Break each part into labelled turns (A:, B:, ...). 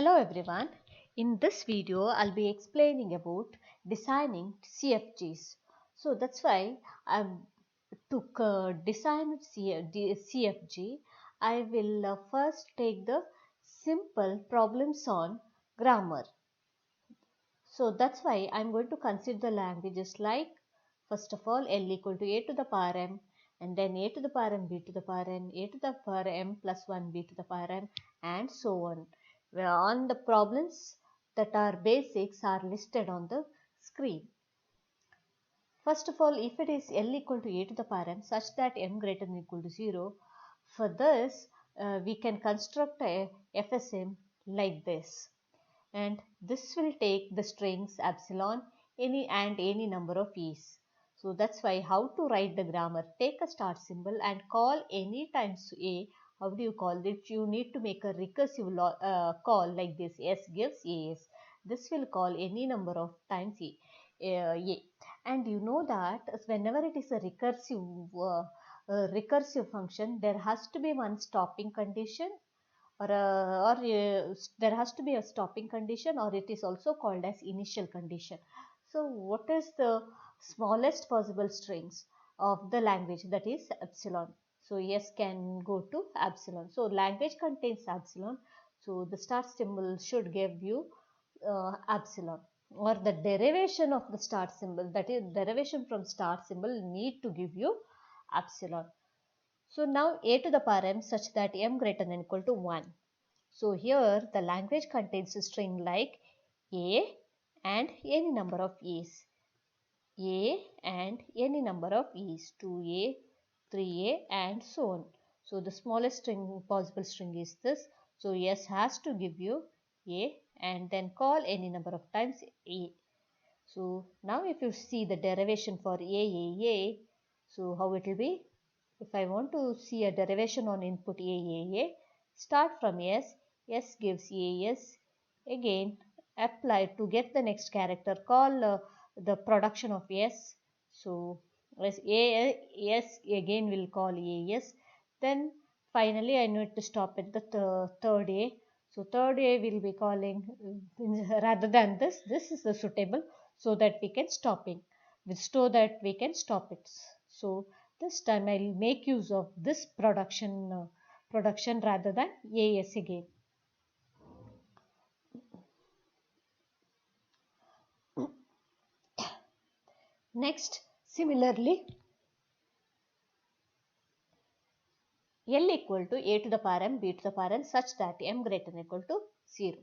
A: Hello everyone. In this video, I'll be explaining about designing CFGs. So that's why I took design CFG. I will first take the simple problems on grammar. So that's why I'm going to consider the languages like first of all L equal to A to the power M, and then A to the power M, B to the power N, A to the power M plus 1, B to the power N, and so on. Where on the problems that are basics are listed on the screen. First of all, if it is L equal to A to the power M such that M greater than equal to 0, for this we can construct a FSM like this, and this will take the strings epsilon any number of e's. So that's why how to write the grammar, take a start symbol and call any times a. How do you call it? You need to make a recursive call like this. S gives as. This will call any number of times a. And you know that whenever it is a recursive function, there has to be one stopping condition, or there has to be a stopping condition, or it is also called as initial condition. So what is the smallest possible strings of the language? That is epsilon. So yes can go to epsilon. So language contains epsilon, so the start symbol should give you epsilon, or the derivation of the start symbol, that is derivation from start symbol, need to give you epsilon. So now a to the power m such that m greater than equal to 1. So here the language contains a string like a and any number of e's. A and any number of e's, 2a, 3a and so on. So the smallest possible string is this. So S has to give you a and then call any number of times a. So now if you see the derivation for a, so how it will be? If I want to see a derivation on input a, start from S, S gives as, again apply to get the next character, call the production of S. So as S again will call as, then finally I need to stop at the third A. So third A will be calling rather than this is the suitable, so that we can stop it, so that we can stop it. So this time I will make use of this production rather than AS again. Next, similarly, L equal to A to the power M, B to the power N such that M greater than equal to 0.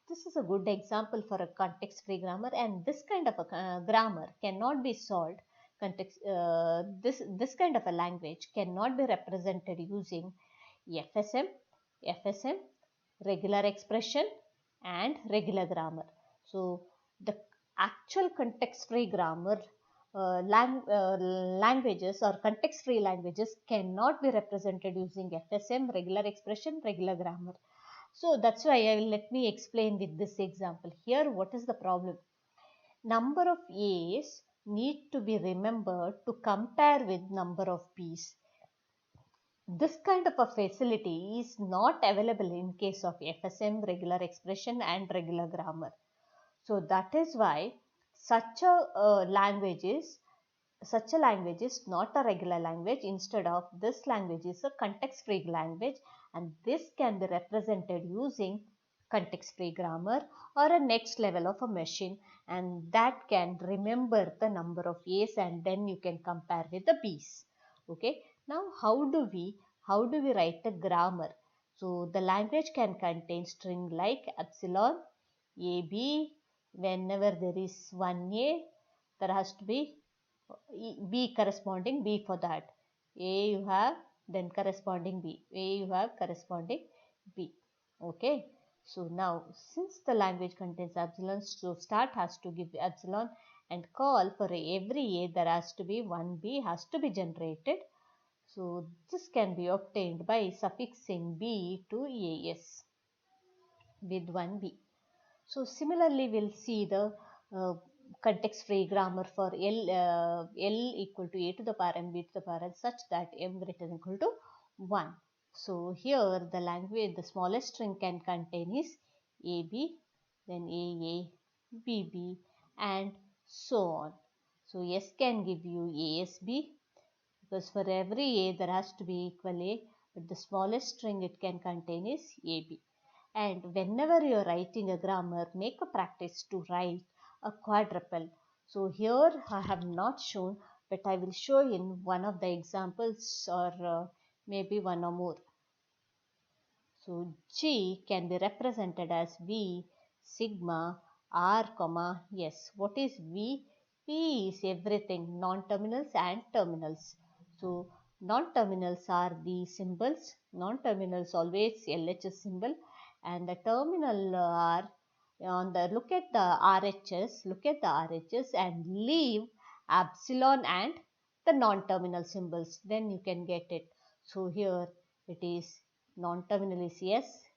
A: This is a good example for a context-free grammar, and this kind of a grammar cannot be solved. This kind of a language cannot be represented using FSM, regular expression and regular grammar. So the actual context-free grammar languages or context-free languages cannot be represented using FSM, regular expression, regular grammar. So that's why let me explain with this example. Here what is the problem? Number of A's need to be remembered to compare with number of B's. This kind of a facility is not available in case of FSM, regular expression and regular grammar. So that is why such a language is not a regular language. Instead of, this language is a context-free language, and this can be represented using context-free grammar or a next level of a machine, and that can remember the number of A's and then you can compare with the B's. Okay. Now how do we write a grammar? So the language can contain string like epsilon, AB. Whenever there is one A, there has to be B corresponding B for that. A you have, then corresponding B. A you have, corresponding B. Okay. So now since the language contains epsilon, so start has to give epsilon, and call for every A there has to be one B has to be generated. So this can be obtained by suffixing B to AS with one B. So similarly we'll see the context-free grammar for L equal to A to the power M, B to the power N such that M greater than equal to 1. So here the language, the smallest string can contain is AB, then AA, BB, and so on. So S can give you ASB, because for every A there has to be equal A, but the smallest string it can contain is AB. And whenever you are writing a grammar, make a practice to write a quadruple. So here I have not shown, but I will show in one of the examples, or maybe one or more. So G can be represented as V sigma R comma S. What is V? V is everything, non-terminals and terminals. So non-terminals are the symbols. Non-terminals always LHS symbol, and the terminal are on the, look at the RHS and leave epsilon and the non-terminal symbols, then you can get it. So here it is non-terminal is S,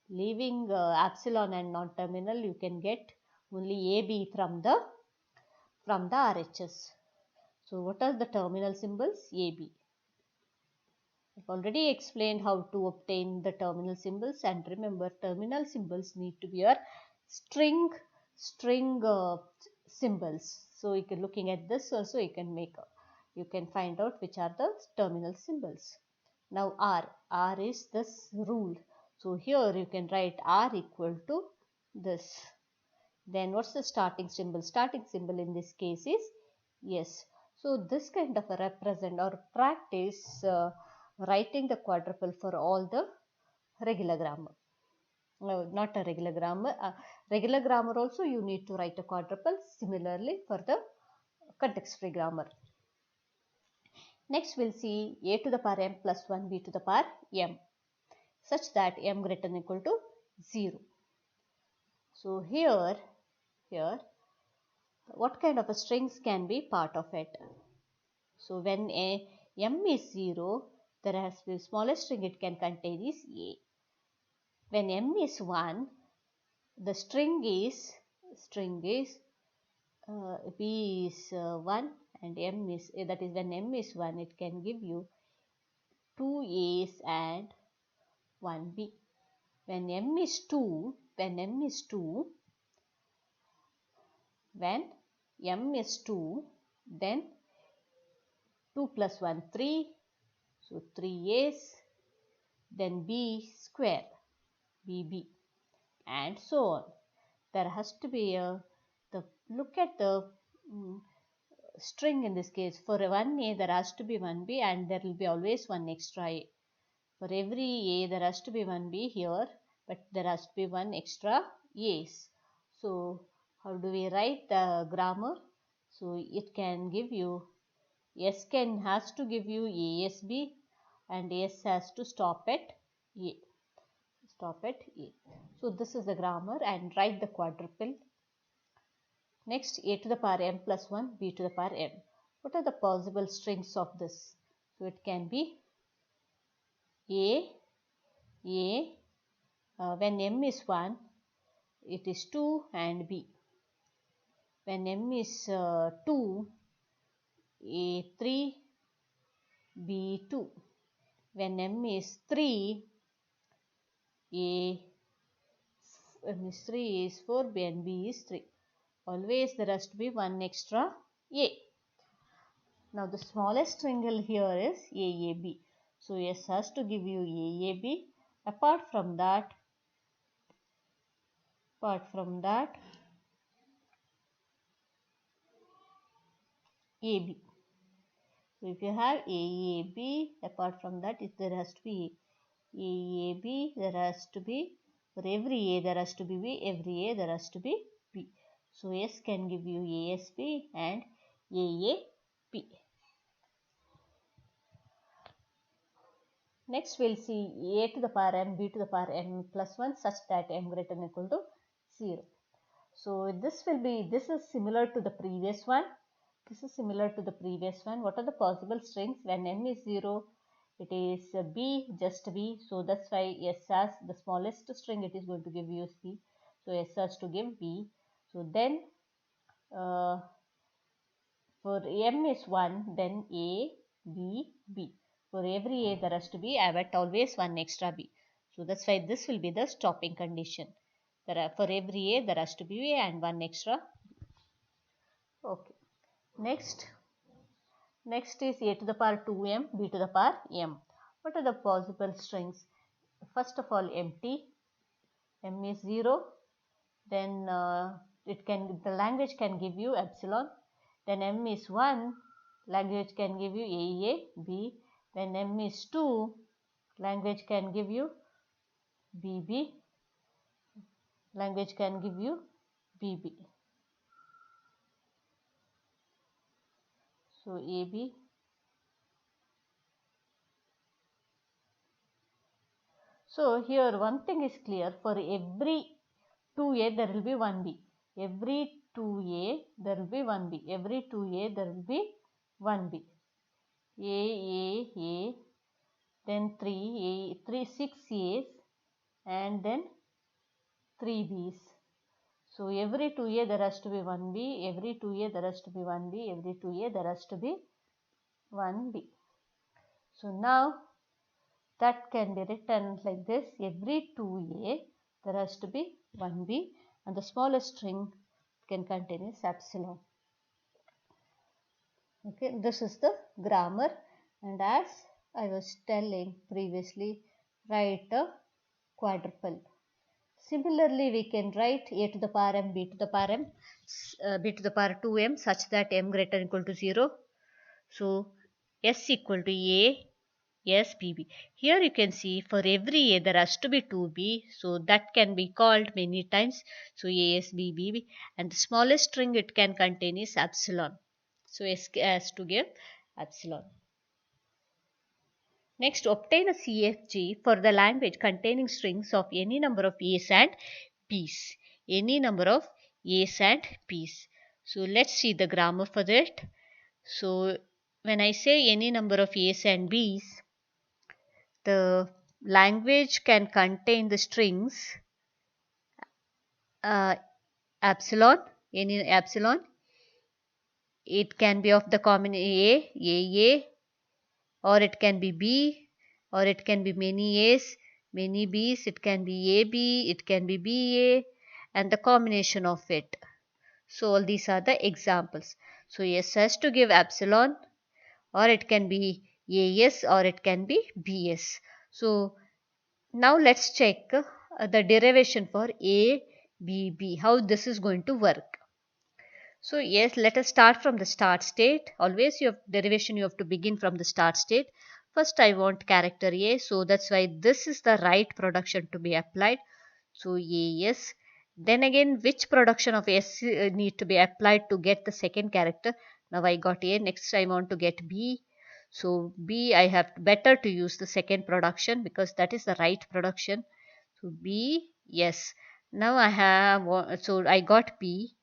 A: leaving epsilon and non-terminal, you can get only AB from the RHS. So what are the terminal symbols? AB. I've already explained how to obtain the terminal symbols, and remember, terminal symbols need to be your string symbols. So you can, looking at this also, you can find out which are the terminal symbols. Now R is this rule. So here you can write R equal to this. Then what's the starting symbol? Starting symbol in this case is yes. So this kind of a represent or practice writing the quadruple for all the regular grammar. No, not a regular grammar. Regular grammar also you need to write a quadruple. Similarly for the context-free grammar. Next we'll see a to the power m plus 1 b to the power m, such that m greater than or equal to 0. So here what kind of a strings can be part of it? So when m is 0, there has to be smallest string it can contain is A. When m is 1, the string is B is 1, and m is, that is when m is 1, it can give you 2 A's and 1 B. When m is 2, then 2 plus 1 3, so 3 A's, then B square, BB, and so on. There has to be look at the string in this case. For one A there has to be one B, and there will be always one extra A. For every A there has to be one B here, but there has to be one extra A's. So how do we write the grammar? So it can give you, S has to give you ASB, and S has to stop at A. So this is the grammar, and write the quadruple. Next, a to the power m plus 1, b to the power m. What are the possible strings of this? So it can be when m is 1, it is 2 and b. When m is 2, A3, B2. When m is 3, m is 3 is 4, b and b is 3. Always there has to be one extra A. Now the smallest string here is AAB. So S has to give you AAB. Apart from that, AB. So if you have AAB, apart from that, if there has to be AAB, there has to be, for every A there has to be B, every A there has to be B. So S can give you ASB and AAB. Next we'll see a to the power m, b to the power m plus 1, such that m greater than or equal to 0. So this is similar to the previous one. What are the possible strings? When m is 0, it is b, just b. So that's why S has the smallest string it is going to give you is b. So S has to give b. So then for m is 1, then A, B, B. For every A there has to be, but always one extra B. So that's why this will be the stopping condition. For every A there has to be A and one extra. Okay. Next is A to the power 2m, B to the power m. What are the possible strings? First of all, empty. M is 0. Then the language can give you epsilon. Then M is 1. Language can give you A, B. Then M is 2. Language can give you BB. Language can give you BB. So AB. So here one thing is clear, for every 2A there will be 1B. Every 2A there will be 1B. Every 2A there will be 1B. A, then 6 A's and then 3 B's. So every 2A there has to be 1B, every 2A there has to be 1B, every 2A there has to be 1B. So now that can be written like this: every 2A there has to be 1B, and the smallest string can contain is epsilon. Okay, this is the grammar, and as I was telling previously, write a quadruple. Similarly, we can write A to the power m, B to the power m, B to the power 2m such that m greater than equal to 0. So S equal to A, S, BB. Here you can see for every A there has to be 2B. So that can be called many times. So A, S, B, BB. And the smallest string it can contain is epsilon. So S has to give epsilon. Next, obtain a CFG for the language containing strings of any number of A's and B's. Any number of A's and B's. So let's see the grammar for that. So when I say any number of A's and B's, the language can contain the strings epsilon, any epsilon. It can be of the common A, or it can be B, or it can be many A's, many B's, it can be AB, it can be BA, and the combination of it. So all these are the examples. So S has to give epsilon, or it can be AS, or it can be BS. So now let's check the derivation for A, B, B, how this is going to work. So yes, let us start from the start state. Always your derivation you have to begin from the start state. First I want character A, so that's why this is the right production to be applied. So AS. Then again, which production of S need to be applied to get the second character? Now I got A, next I want to get B. So B, I have better to use the second production because that is the right production. So B, yes. Now I have, so I got B.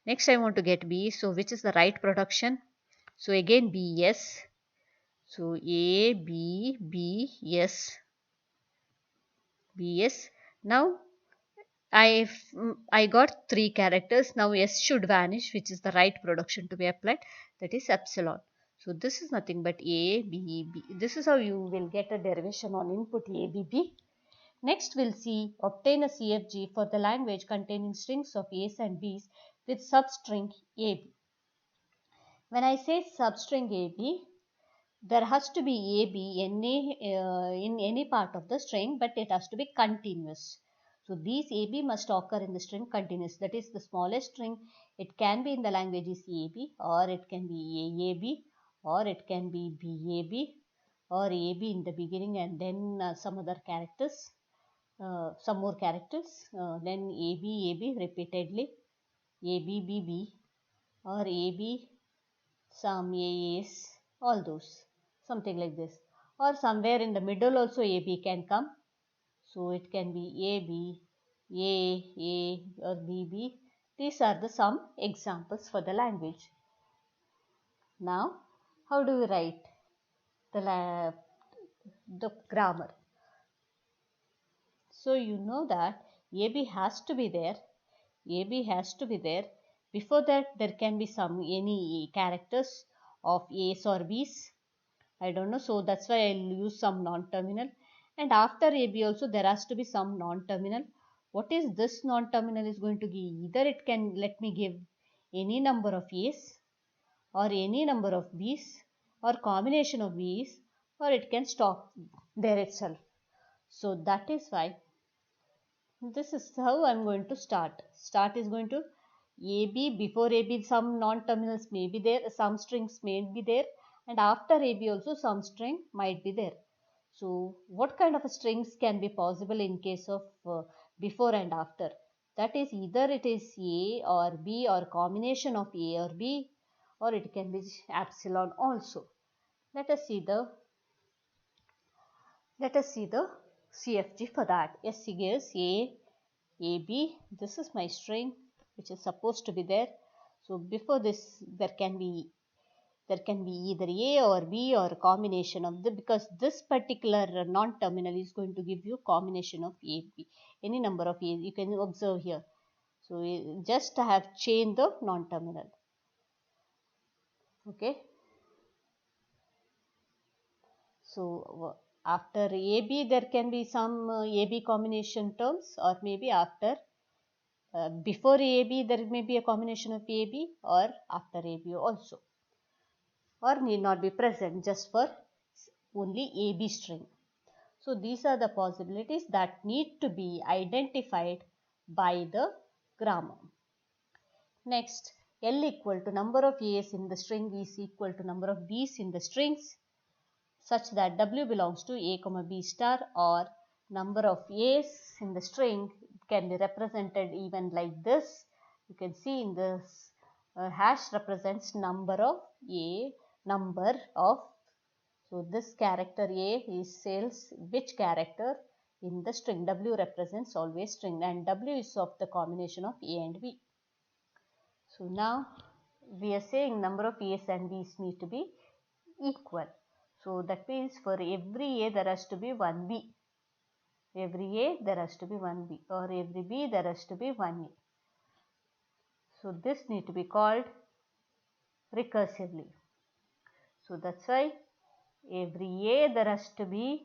A: Next I want to get B. So which is the right production? So again B, yes. So A, B, B, yes. B, yes. Now I got three characters. Now S should vanish, which is the right production to be applied. That is epsilon. So this is nothing but A, B, B. This is how you will get a derivation on input A, B, B. Next we'll see obtain a CFG for the language containing strings of A's and B's with substring AB. When I say substring AB, there has to be AB in any part of the string, but it has to be continuous. So these AB must occur in the string continuous. That is the smallest string. It can be in the language is AB, or it can be AAB, or it can be BAB, or AB in the beginning and then some other characters. Some more characters, then AB repeatedly, ABBB, or AB, some AAs, all those, something like this. Or somewhere in the middle also AB can come. So it can be AB, A, or BB. These are the some examples for the language. Now, how do we write the grammar? So you know that AB has to be there. AB has to be there. Before that, there can be any characters of A's or B's. I don't know. So that's why I'll use some non-terminal. And after AB also there has to be some non-terminal. what is this non-terminal is going to give? Either it can let me give any number of A's or any number of B's or combination of B's, or it can stop there itself. So that is why this is how I'm going to start. Start is going to AB, before AB some non-terminals may be there, some strings may be there, and after AB also some string might be there. So what kind of strings can be possible in case of before and after? That is either it is A or B or combination of A or B, or it can be epsilon also. Let us see the CFG for that. S gives AB. This is my string which is supposed to be there. So before this there can be either A or B or a combination of the, because this particular non-terminal is going to give you combination of A, B, any number of A. You can observe here. So just I have changed the non-terminal. Okay. So after AB there can be some AB combination terms, or maybe after before AB there may be a combination of AB, or after AB also, or need not be present just for only AB string. So these are the possibilities that need to be identified by the grammar. Next, L equal to number of A's in the string is equal to number of B's in the strings, such that W belongs to A comma B star, or number of A's in the string can be represented even like this. You can see in this hash represents number of A, number of, so this character A is tells which character in the string. W represents always string, and W is of the combination of A and B. So now we are saying number of A's and B's need to be equal. So that means for every A there has to be one B. Every A there has to be one B, or every B there has to be one A. So this need to be called recursively. So that's why every A there has to be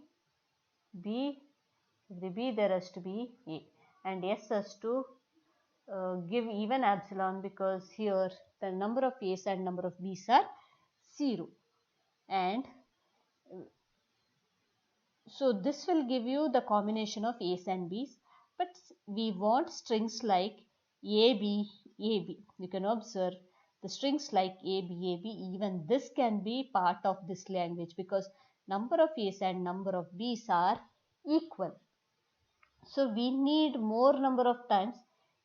A: B, every B there has to be A, and S has to give even epsilon, because here the number of A's and number of B's are 0, and so this will give you the combination of A's and B's, but we want strings like AB, AB. You can observe the strings like AB, AB, even this can be part of this language, because number of A's and number of B's are equal. So we need more number of times.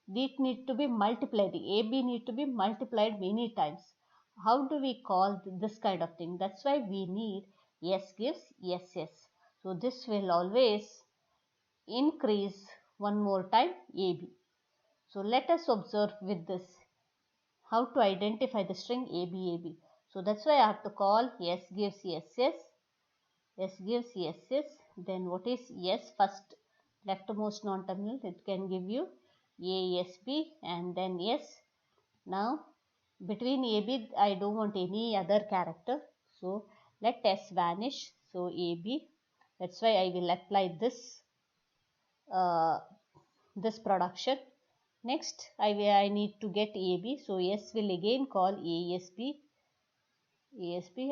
A: These need to be multiplied. AB need to be multiplied many times. How do we call this kind of thing? That's why we need S gives SS. So this will always increase one more time AB. So let us observe with this how to identify the string AB, AB. So that's why I have to call S gives SS. S gives SS. Then what is S? First leftmost non-terminal, it can give you ASB, and then S. Now between AB I don't want any other character, so let S vanish. So AB, that's why I will apply this this production. Next I need to get AB, so S will again call ASB,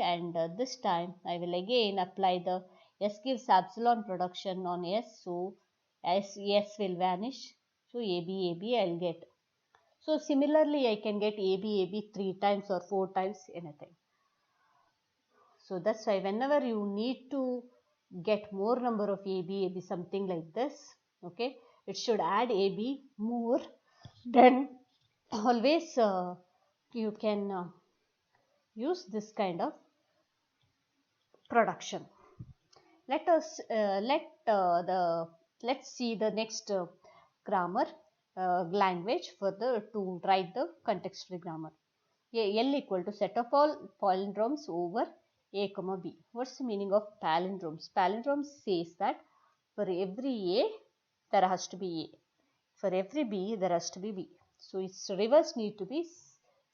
A: and this time I will again apply the S gives epsilon production on S, so S will vanish, so AB I'll get. So similarly I can get AB 3 times or 4 times, anything. So that's why whenever you need to get more number of AB, something like this, okay, it should add AB more, then always you can use this kind of production. Let's see the next grammar language for to write the context-free grammar. L equal to set of all palindromes over A comma B. What's the meaning of palindromes? Palindromes says that for every A there has to be A, for every B there has to be B. So its reverse need to be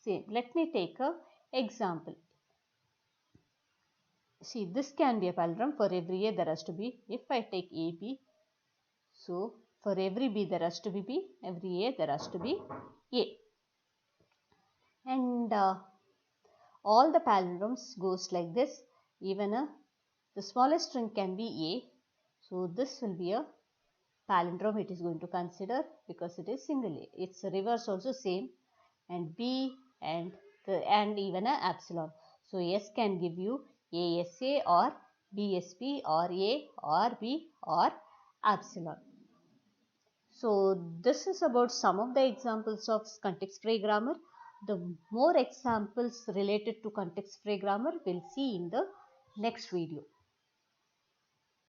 A: same. Let me take a example. See, this can be a palindrome. For every A there has to be, if I take AB, so For every B there has to be B, every A there has to be A. And all the palindromes goes like this. Even the smallest string can be A. So this will be a palindrome it is going to consider because it is single A. Its reverse also same, and B and even a epsilon. So S can give you ASA or BSB or A or B or epsilon. So this is about some of the examples of context-free grammar. The more examples related to context-free grammar we'll see in the next video.